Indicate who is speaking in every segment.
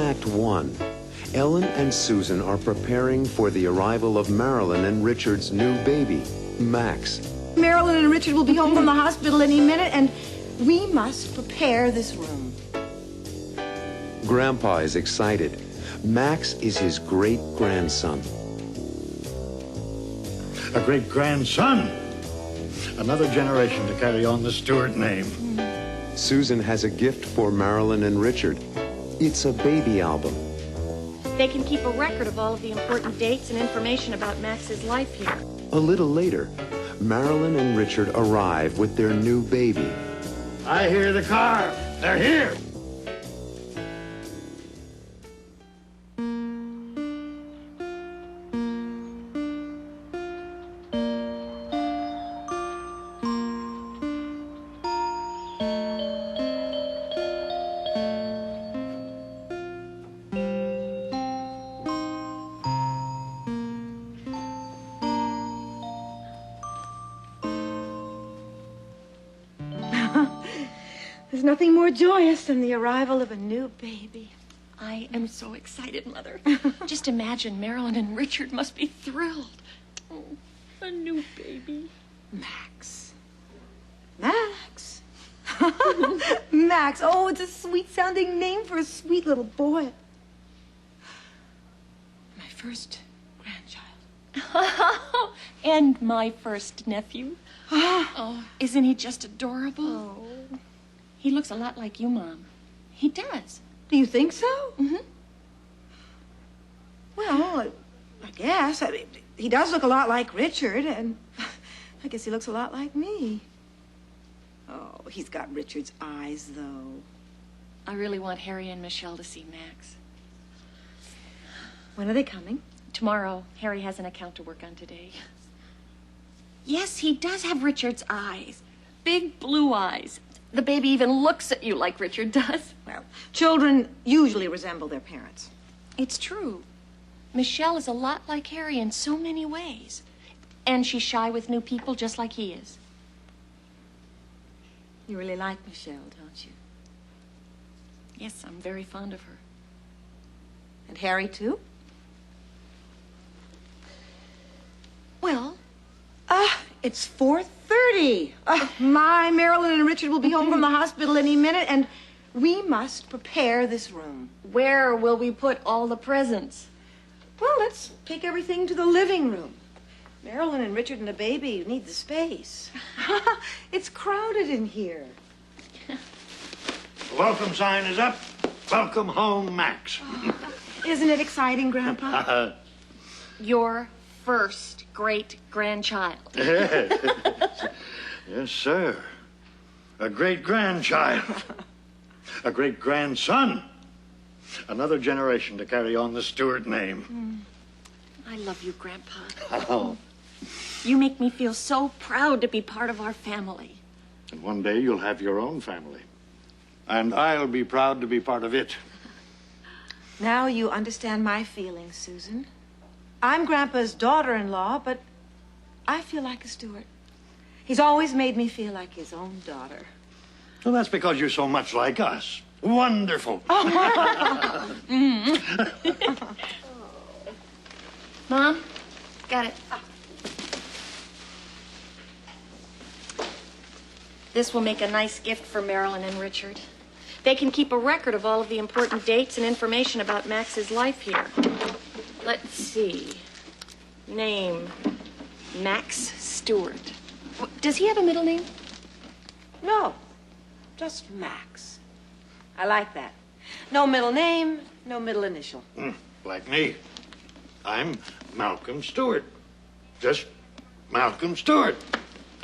Speaker 1: Act 1, Ellen and Susan are preparing for the arrival of Marilyn and Richard's new baby, Max.
Speaker 2: Marilyn and Richard will be home from the hospital any minute, and we must prepare this room.
Speaker 1: Grandpa is excited. Max is his great-grandson.
Speaker 3: A great-grandson. Another generation to carry on the Stewart name.
Speaker 1: Susan has a gift for Marilyn and Richard. It's a baby album.
Speaker 4: They can keep a record of all of the important dates and information about Max's life here.
Speaker 1: A little later, Marilyn and Richard arrive with their new baby.
Speaker 3: I hear the car. They're here.
Speaker 2: There's nothing more joyous than the arrival of a new baby.
Speaker 4: I am so excited, Mother. Just imagine Marilyn and Richard must be thrilled. Oh, a new baby.
Speaker 2: Max. Max. Max. Oh, it's a sweet-sounding name for a sweet little boy. My first grandchild.
Speaker 4: And my first nephew. Oh, isn't he just adorable?
Speaker 2: Oh.
Speaker 4: He looks a lot like you, Mom. He does.
Speaker 2: Do you think so?
Speaker 4: Mm-hmm.
Speaker 2: Well, I guess. I mean, he does look a lot like Richard, and I guess he looks a lot like me. Oh, he's got Richard's eyes, though.
Speaker 4: I really want Harry and Michelle to see Max.
Speaker 2: When are they coming?
Speaker 4: Tomorrow. Harry has an account to work on today. Yes, he does have Richard's eyes. Big blue eyes. The baby even looks at you like Richard does.
Speaker 2: Well, children usually resemble their parents.
Speaker 4: It's true. Michelle is a lot like Harry in so many ways. And she's shy with new people just like he is.
Speaker 2: You really like Michelle, don't you?
Speaker 4: Yes, I'm very fond of her.
Speaker 2: And Harry, too?
Speaker 4: Well,
Speaker 2: it's 4:30. My Marilyn and Richard will be home from the hospital any minute, and we must prepare this room.
Speaker 4: where will we put all the presents?
Speaker 2: Well, let's take everything to the living room. Marilyn and Richard and the baby need the space. It's crowded in here.
Speaker 3: The welcome sign is up. Welcome home, Max.
Speaker 2: Isn't it exciting, Grandpa?
Speaker 4: Your first great-grandchild.
Speaker 3: Yes, sir. A great-grandchild. A great-grandson. Another generation to carry on the Stewart name.
Speaker 4: I love you, Grandpa.
Speaker 3: Oh.
Speaker 4: You make me feel so proud to be part of our family.
Speaker 3: And one day you'll have your own family. And I'll be proud to be part of it.
Speaker 2: Now you understand my feelings, Susan. I'm Grandpa's daughter-in-law, but I feel like a Stewart. He's always made me feel like his own daughter.
Speaker 3: Well, that's because you're so much like us. Wonderful.
Speaker 4: Mom, got it. This will make a nice gift for Marilyn and Richard. They can keep a record of all of the important dates and information about Max's life here. Let's see. Name, Max Stewart. Does he have a middle name?
Speaker 2: No, just Max. I like that. No middle name, no middle initial.
Speaker 3: Like me. I'm Malcolm Stewart. Just Malcolm Stewart.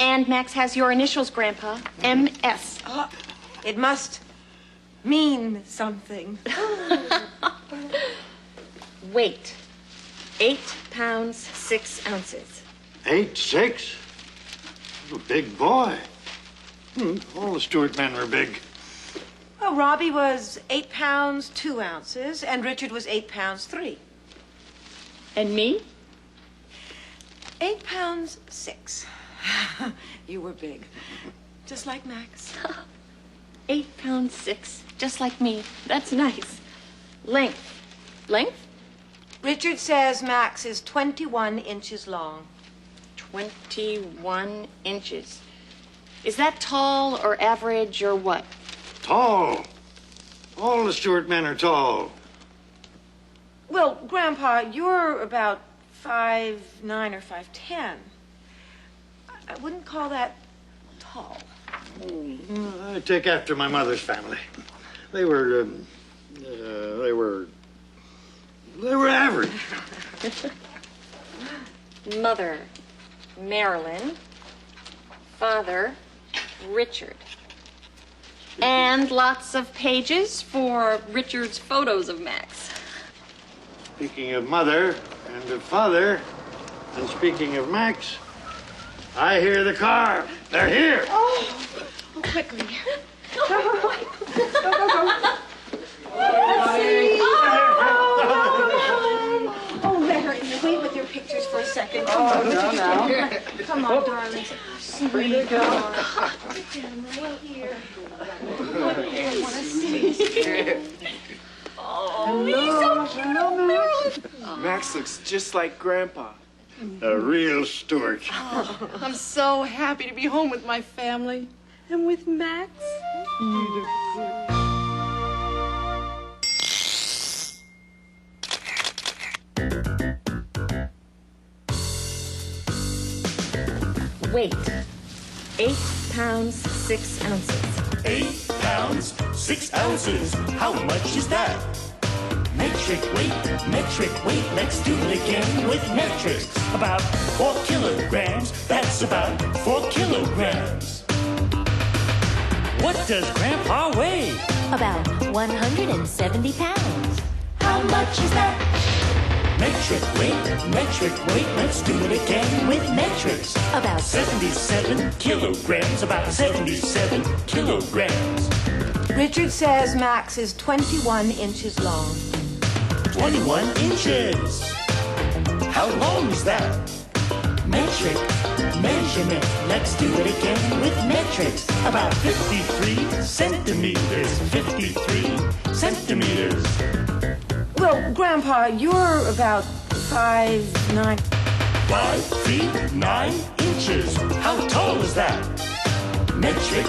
Speaker 4: And Max has your initials, Grandpa. M.S.
Speaker 2: It must mean something.
Speaker 4: Weight, 8 pounds, 6 ounces.
Speaker 3: 8'6". A big boy. All the Stewart men were big.
Speaker 2: Well, Robbie was 8 pounds, 2 ounces, and Richard was 8 pounds, 3.
Speaker 4: And me?
Speaker 2: 8 pounds, 6. You were big. Just like Max.
Speaker 4: 8 pounds, 6, just like me. That's nice. Length. Length?
Speaker 2: Richard says Max is 21 inches long.
Speaker 4: 21 inches. Is that tall or average or what?
Speaker 3: Tall. All the Stewart men are tall.
Speaker 2: Well, Grandpa, you're about 5'9" or 5'10". I wouldn't call that tall.
Speaker 3: I take after my mother's family. They were average.
Speaker 4: Mother, Marilyn. Father, Richard. And lots of pages for Richard's photos of Max.
Speaker 3: Speaking of mother and of father, and speaking of Max, I hear the car. They're here.
Speaker 2: Oh, quickly. Go. Oh, Larry, wait with your pictures for a second. Come on, now. Come on, darling. Sweet. Right here. I want to see.
Speaker 4: Oh, he's so cute.
Speaker 5: Max looks just like Grandpa.
Speaker 3: A real Stewart.
Speaker 6: I'm so happy to be home with my family and with Max.
Speaker 4: Weight, 8 pounds, 6 ounces.
Speaker 7: 8 pounds, 6 ounces. How much is that? Metric weight, let's do it again with metrics. About 4 kilograms, that's about 4 kilograms. What does Grandpa weigh?
Speaker 8: About 170 pounds.
Speaker 7: How much is that? Metric weight, let's do it again with metrics.
Speaker 8: About
Speaker 7: 77 kilograms, about 77 kilograms.
Speaker 2: Richard says Max is 21 inches long.
Speaker 7: 21 inches. How long is that? Metric, measurement. Let's do it again with metrics. About 53 centimeters. 53 centimeters.
Speaker 2: Well, Grandpa, you're about 5'9".
Speaker 7: 5 feet 9 inches. How tall is that? Metric,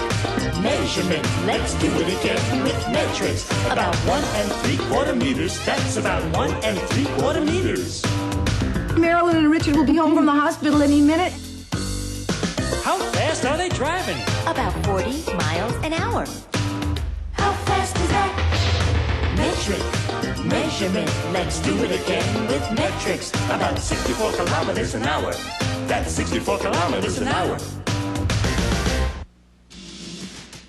Speaker 7: measurement. Let's do it again with metrics. About 1 3/4 meters. That's about 1 3/4 meters.
Speaker 2: Marilyn and Richard will be home from the hospital any minute.
Speaker 7: How fast are they driving?
Speaker 8: about 40 miles an hour.
Speaker 7: How fast is that? Metric, measurement. Let's do it again with metrics. About 64 kilometers an hour. That's 64 kilometers an hour.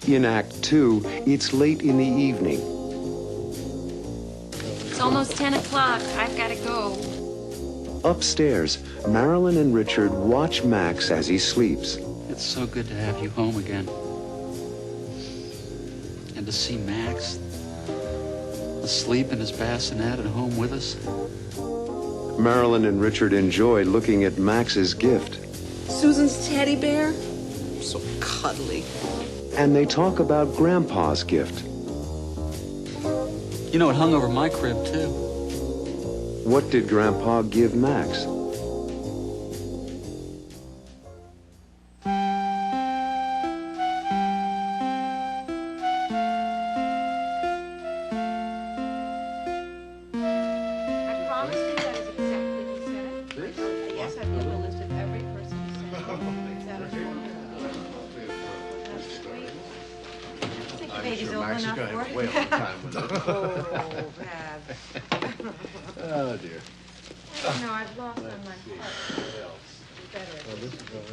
Speaker 1: In Act 2, it's late in the evening.
Speaker 4: It's almost 10 o'clock. I've got to go.
Speaker 1: Upstairs, Marilyn and Richard watch Max as he sleeps.
Speaker 9: It's so good to have you home again. And to see Max asleep in his bassinet at home with us.
Speaker 1: Marilyn and Richard enjoy looking at Max's gift.
Speaker 6: Susan's teddy bear? So cuddly.
Speaker 1: And they talk about Grandpa's gift.
Speaker 9: You know, it hung over my crib, too.
Speaker 1: What did Grandpa give Max?
Speaker 2: I promised you that is exactly what he said. Yes, I've given a list of every person who said that is That's sweet. I think the baby's old enough for it.
Speaker 5: Way over time with it.
Speaker 2: Oh, Bab.
Speaker 5: Oh, dear.
Speaker 2: No, I've lost on my heart.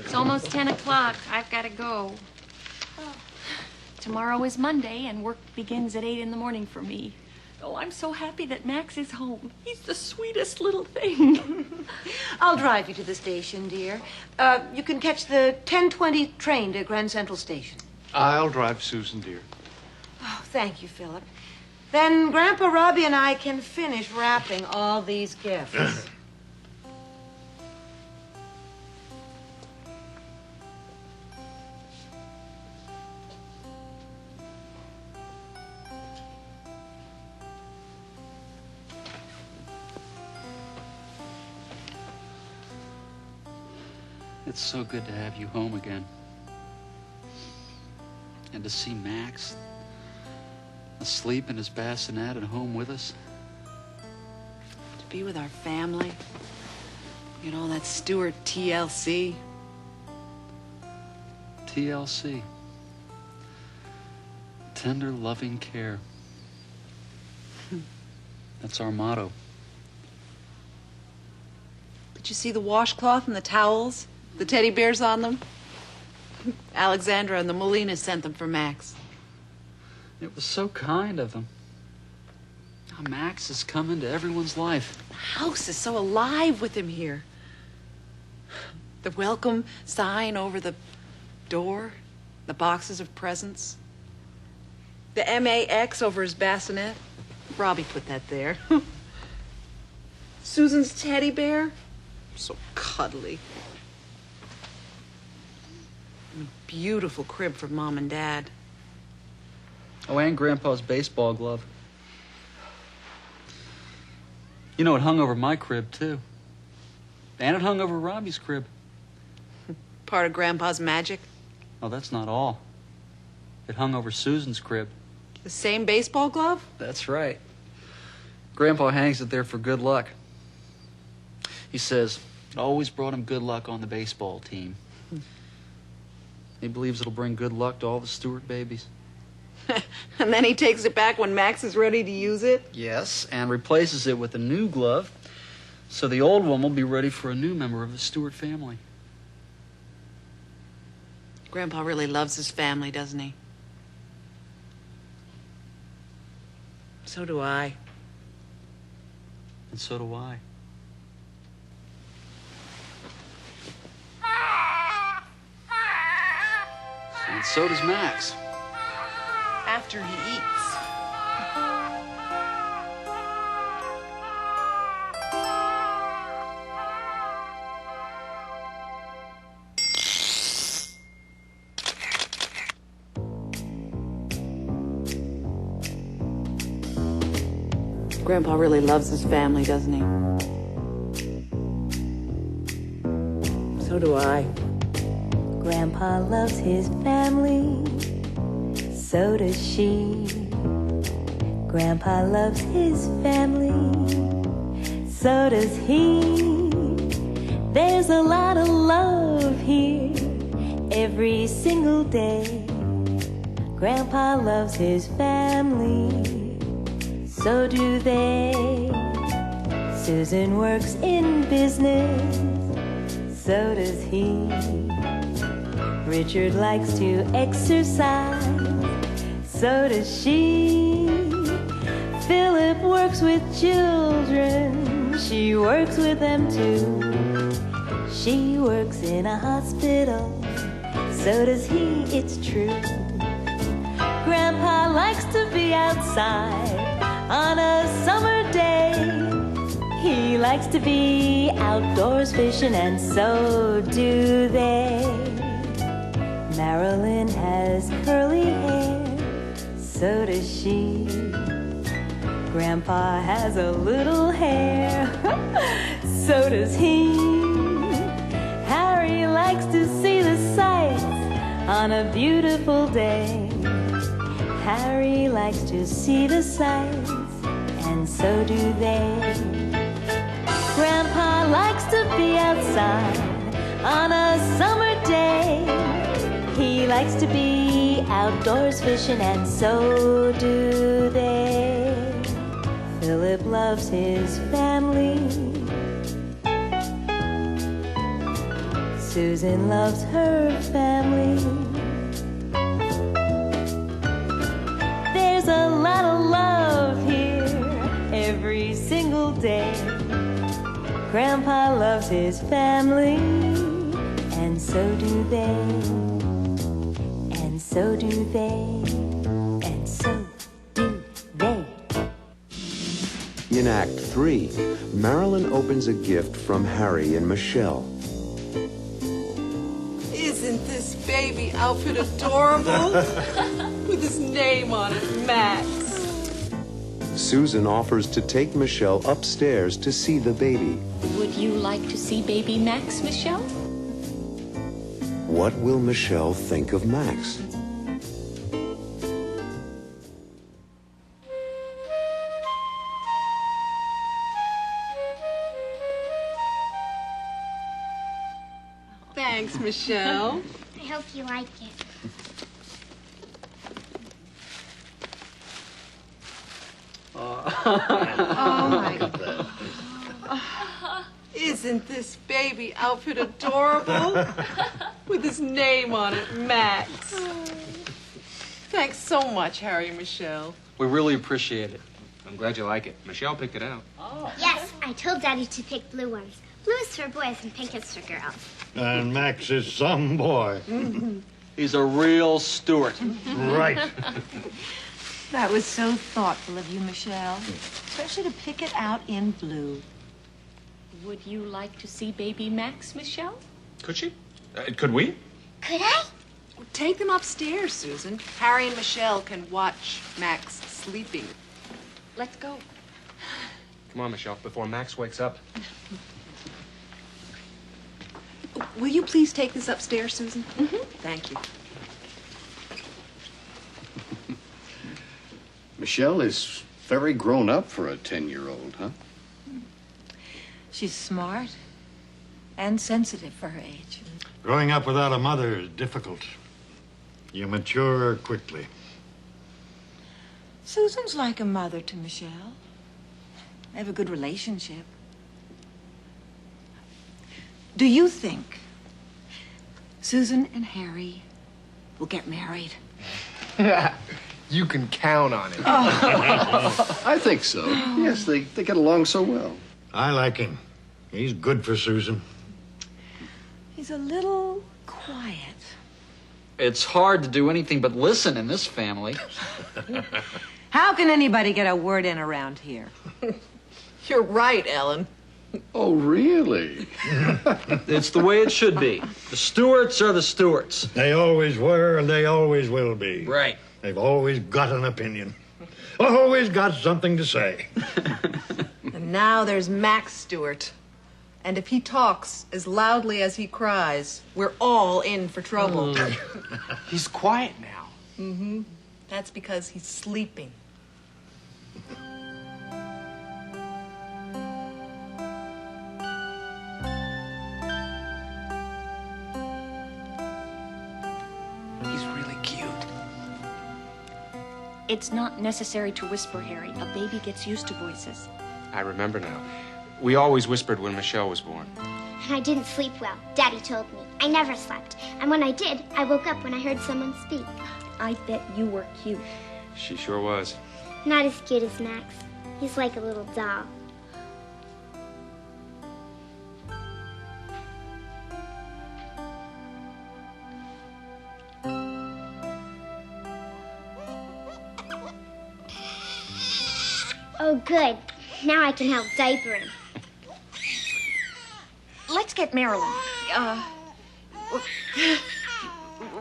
Speaker 4: It's almost 10 o'clock. I've got to go. Tomorrow is Monday, and work begins at 8 in the morning for me. Oh, I'm so happy that Max is home. He's the sweetest little thing.
Speaker 2: I'll drive you to the station, dear. You can catch the 10:20 train to Grand Central Station.
Speaker 5: I'll drive Susan, dear.
Speaker 2: Oh, thank you, Philip. Then Grandpa Robbie and I can finish wrapping all these gifts.
Speaker 9: It's so good to have you home again. And to see Max asleep in his bassinet at home with us.
Speaker 6: To be with our family. You know, that Stewart TLC.
Speaker 9: TLC. Tender, loving care. That's our motto.
Speaker 6: Did you see the washcloth and the towels? The teddy bears on them? Alexandra and the Molinas sent them for Max.
Speaker 9: It was so kind of them. Now Max has come into everyone's life.
Speaker 6: The house is so alive with him here. The welcome sign over the door, the boxes of presents, the MAX over his bassinet. Robbie put that there. Susan's teddy bear, so cuddly. And a beautiful crib for Mom and Dad.
Speaker 9: Oh, and Grandpa's baseball glove. You know, it hung over my crib, too. And it hung over Robbie's crib.
Speaker 6: Part of Grandpa's magic.
Speaker 9: Oh, that's not all. It hung over Susan's crib.
Speaker 6: The same baseball glove?
Speaker 9: That's right. Grandpa hangs it there for good luck. He says it always brought him good luck on the baseball team. He believes it'll bring good luck to all the Stewart babies.
Speaker 6: And then he takes it back when Max is ready to use it?
Speaker 9: Yes, and replaces it with a new glove, so the old one will be ready for a new member of the Stewart family.
Speaker 6: Grandpa really loves his family, doesn't he? So do I.
Speaker 9: And so do I. And so does Max.
Speaker 6: After he eats. Grandpa really loves his family, doesn't he? So do I.
Speaker 8: Grandpa loves his family, so does she. Grandpa loves his family, so does he. There's a lot of love here every single day. Grandpa loves his family, so do they. Susan works in business, so does he. Richard likes to exercise, so does she. Philip works with children, she works with them too. She works in a hospital, so does he, it's true. Grandpa likes to be outside on a summer day. He likes to be outdoors fishing, and so do they. Marilyn has curly hair, so does she. Grandpa has a little hair, so does he. Harry likes to see the sights on a beautiful day. Harry likes to see the sights, and so do they. Grandpa likes to be outside on a summer day. He likes to be outdoors fishing, and so do they. Philip loves his family. Susan loves her family. There's a lot of love here every single day. Grandpa loves his family, and so do they. And so do they, and so do they.
Speaker 1: In Act 3, Marilyn opens a gift from Harry and Michelle.
Speaker 6: Isn't this baby outfit adorable? With his name on it, Max.
Speaker 1: Susan offers to take Michelle upstairs to see the baby.
Speaker 10: Would you like to see baby Max, Michelle?
Speaker 1: What will Michelle think of Max?
Speaker 6: Thanks, Michelle.
Speaker 10: I hope you like it.
Speaker 6: Oh, my God. Isn't this baby outfit adorable? With his name on it, Max. Thanks so much, Harry and Michelle.
Speaker 9: We really appreciate it.
Speaker 11: I'm glad you like it. Michelle picked it out.
Speaker 10: Yes, I told Daddy to pick blue ones. Blue is for boys and pink is for girls.
Speaker 3: And Max is some boy.
Speaker 9: He's a real Stewart.
Speaker 3: Right.
Speaker 2: That was so thoughtful of you, Michelle. Especially to pick it out in blue.
Speaker 4: Would you like to see baby Max, Michelle?
Speaker 11: Could she? Could we?
Speaker 10: Could I?
Speaker 6: Take them upstairs, Susan. Harry and Michelle can watch Max sleeping.
Speaker 4: Let's go.
Speaker 11: Come on, Michelle, before Max wakes up.
Speaker 6: Will you please take this upstairs, Susan? Thank you.
Speaker 12: Michelle is very grown up for a 10-year-old, huh?
Speaker 2: She's smart and sensitive for her age.
Speaker 3: Growing up without a mother is difficult. You mature quickly.
Speaker 2: Susan's like a mother to Michelle. They have a good relationship. Do you think Susan and Harry will get married?
Speaker 5: You can count on it.
Speaker 12: I think so. Yes, they get along so well.
Speaker 3: I like him. He's good for Susan.
Speaker 2: He's a little quiet.
Speaker 9: It's hard to do anything but listen in this family.
Speaker 2: How can anybody get a word in around here?
Speaker 6: You're right, Ellen.
Speaker 12: Oh, really?
Speaker 9: It's the way it should be. The Stewarts are the Stewarts.
Speaker 3: They always were and they always will be.
Speaker 9: Right.
Speaker 3: They've always got an opinion. Always got something to say.
Speaker 6: And now there's Max Stewart. And if he talks as loudly as he cries, we're all in for trouble.
Speaker 5: He's quiet now.
Speaker 6: That's because he's sleeping.
Speaker 5: He's really cute.
Speaker 4: It's not necessary to whisper, Harry. A baby gets used to voices.
Speaker 11: I remember now. We always whispered when Michelle was born.
Speaker 10: And I didn't sleep well. Daddy told me. I never slept. And when I did, I woke up when I heard someone speak.
Speaker 4: I bet you were cute.
Speaker 11: She sure was.
Speaker 10: Not as cute as Max. He's like a little doll. Oh, good. Now I can help diaper him.
Speaker 4: Let's get Marilyn.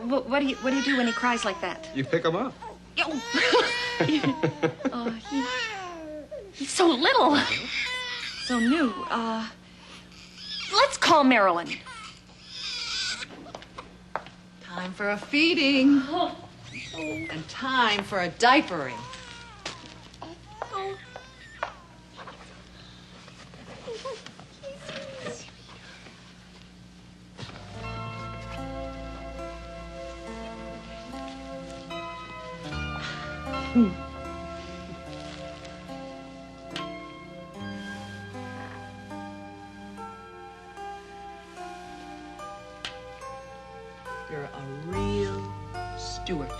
Speaker 4: What do you do when he cries like that?
Speaker 11: You pick him up.
Speaker 4: He's so little. So new. Let's call Marilyn.
Speaker 6: Time for a feeding. And time for a diapering. You're a real Stewart.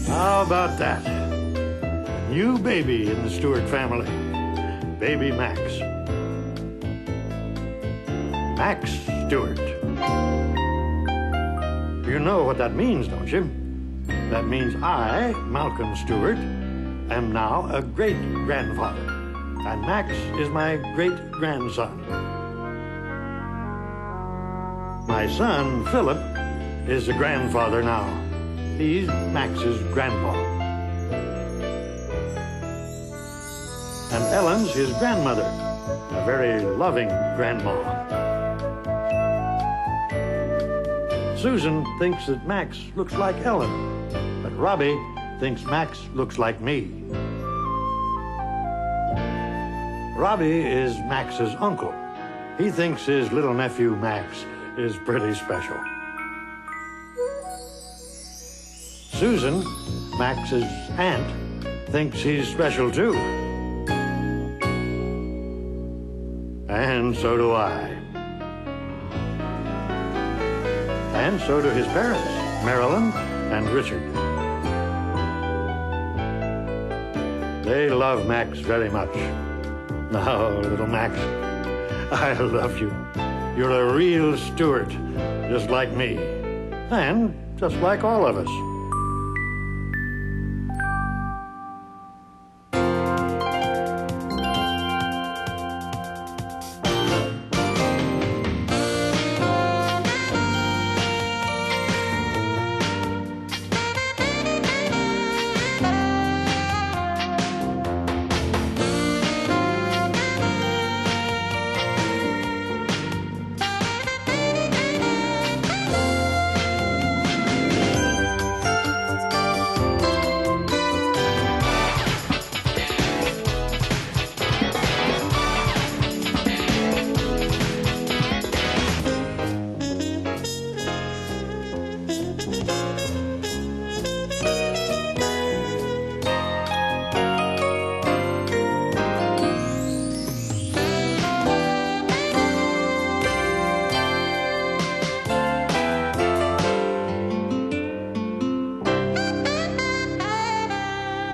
Speaker 3: How about that? A new baby in the Stewart family. Baby Max. Max Stewart. You know what that means, don't you? That means I, Malcolm Stewart, am now a great-grandfather, and Max is my great-grandson. My son, Philip, is a grandfather now. He's Max's grandpa. And Ellen's his grandmother, a very loving grandma. Susan thinks that Max looks like Ellen, but Robbie thinks Max looks like me. Robbie is Max's uncle. He thinks his little nephew, Max, is pretty special. Susan, Max's aunt, thinks he's special too. And so do I. And so do his parents, Marilyn and Richard. They love Max very much. Now, little Max, I love you. You're a real Stewart, just like me, and just like all of us.